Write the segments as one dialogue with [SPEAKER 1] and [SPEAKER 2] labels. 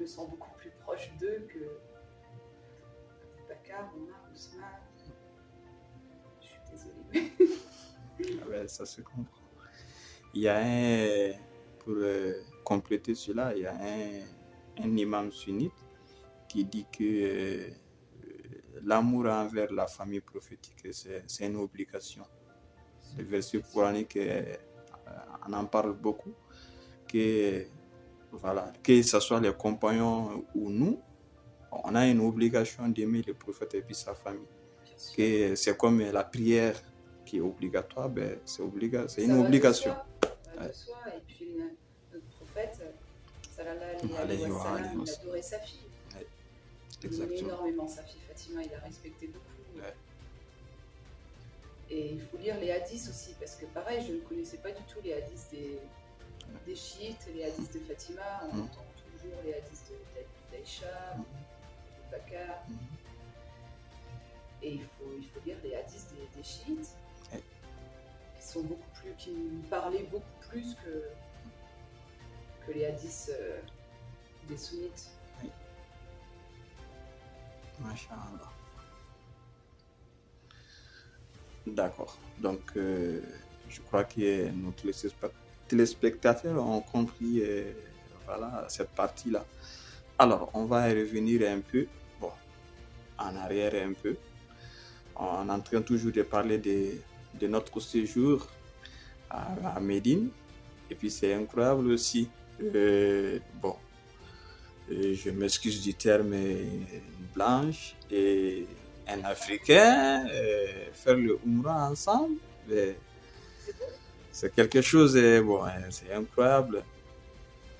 [SPEAKER 1] je me sens beaucoup plus proche d'eux que Bakar, Omar, Ousmane. Je suis désolée.
[SPEAKER 2] Ah ouais, ça se comprend. Il y a un, pour compléter cela, il y a un imam sunnite qui dit que l'amour envers la famille prophétique, c'est une obligation. Le verset coranique, on en parle beaucoup, que, voilà, que ce soit les compagnons ou nous, on a une obligation d'aimer le prophète et puis sa famille. Que c'est comme la prière qui est obligatoire, ben, c'est une obligation.
[SPEAKER 1] Ça va de soi. Et puis notre prophète, sallallahu alayhi wa sallam, il adorait sa fille.
[SPEAKER 2] Ouais.
[SPEAKER 1] Il aimait énormément sa fille Fatima, il la respectait beaucoup.
[SPEAKER 2] Ouais.
[SPEAKER 1] Et il faut lire les hadiths aussi, parce que pareil, je ne connaissais pas du tout les hadiths des chiites, les hadiths de Fatima. On entend toujours les hadiths d'Aïcha, de Bakar. Et il faut lire les hadiths des chiites, qui me parlaient beaucoup plus que les hadiths des sunnites.
[SPEAKER 2] Oui. Masha'Allah. D'accord. Donc, je crois que nos téléspectateurs ont compris voilà, cette partie-là. Alors, on va y revenir un peu, en arrière un peu. On est en train toujours de parler de notre séjour à Médine. Et puis, c'est incroyable aussi. Je m'excuse du terme blanche et un Africain faire le Umrah ensemble. C'est quelque chose, c'est incroyable.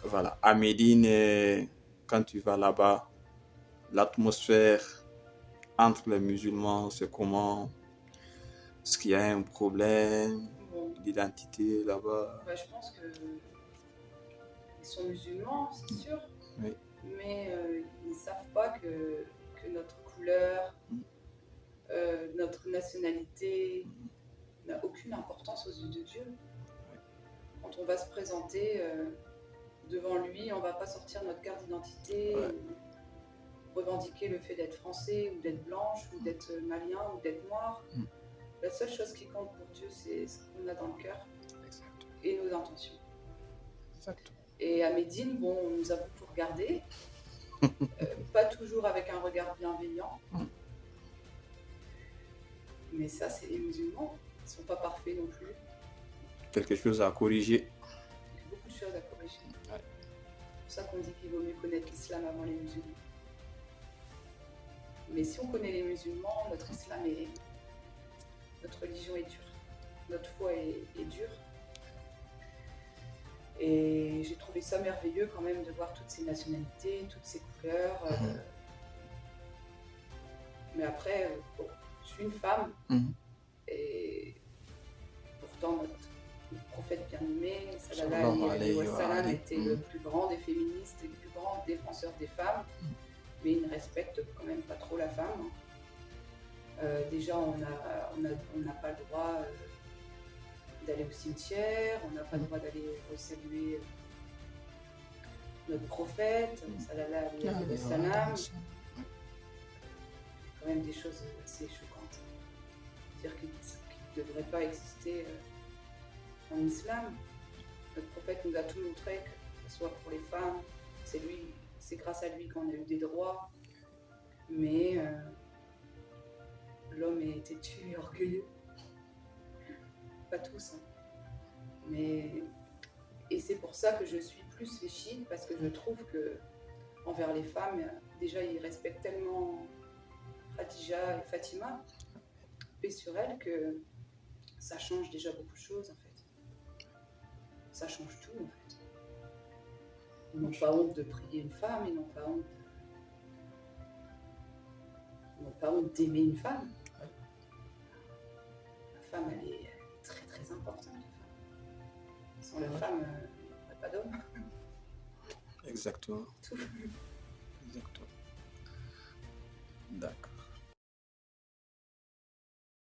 [SPEAKER 2] Voilà, à Médine, quand tu vas là-bas, l'atmosphère entre les musulmans, c'est comment? Est-ce qu'il y a un problème d'identité là-bas?
[SPEAKER 1] Je pense qu'ils sont musulmans, c'est sûr.
[SPEAKER 2] Oui.
[SPEAKER 1] Mais ils ne savent pas que notre couleur, notre nationalité n'a aucune importance aux yeux de Dieu. Quand on va se présenter devant lui, on ne va pas sortir notre carte d'identité, revendiquer le fait d'être français ou d'être blanche ou d'être malien ou d'être noir. La seule chose qui compte pour Dieu, c'est ce qu'on a dans le cœur et nos intentions.
[SPEAKER 2] Exact.
[SPEAKER 1] Et à Médine, on nous a beaucoup regardé, pas toujours avec un regard bienveillant. Mais ça, c'est les musulmans. Ils ne sont pas parfaits non plus.
[SPEAKER 2] Quelque chose à corriger.
[SPEAKER 1] Beaucoup de choses à corriger. C'est pour ça qu'on dit qu'il vaut mieux connaître l'islam avant les musulmans. Mais si on connaît les musulmans, notre islam notre religion est dure. Notre foi est dure. Et j'ai trouvé ça merveilleux quand même de voir toutes ces nationalités, toutes ces couleurs. Mais après, je suis une femme. Et pourtant, notre prophète bien-aimé, sallallahu alayhi wa sallam, était le plus grand des féministes et le plus grand défenseur des femmes. Mais il ne respecte quand même pas trop la femme. Déjà, on n'a pas le droit d'aller au cimetière, on n'a pas le droit d'aller saluer notre prophète, sallallahu alayhi wa sallam. C'est quand même des choses assez choquantes. C'est-à-dire qu'il ne devrait pas exister en islam. Notre prophète nous a tout montré, que ce soit pour les femmes, c'est grâce à lui qu'on a eu des droits. Mais l'homme est têtu et orgueilleux. Pas tous. Et c'est pour ça que je suis plus les chiites, parce que je trouve que envers les femmes, déjà ils respectent tellement Khadija et Fatima, paix sur elles, que ça change déjà beaucoup de choses en fait. Ça change tout en fait. Ils n'ont pas honte de prier une femme, ils n'ont pas honte d'aimer une femme. La femme, elle est très très importante. Sans la femme, il n'y a pas d'homme.
[SPEAKER 2] Exactement.
[SPEAKER 1] Tout.
[SPEAKER 2] Exactement. D'accord.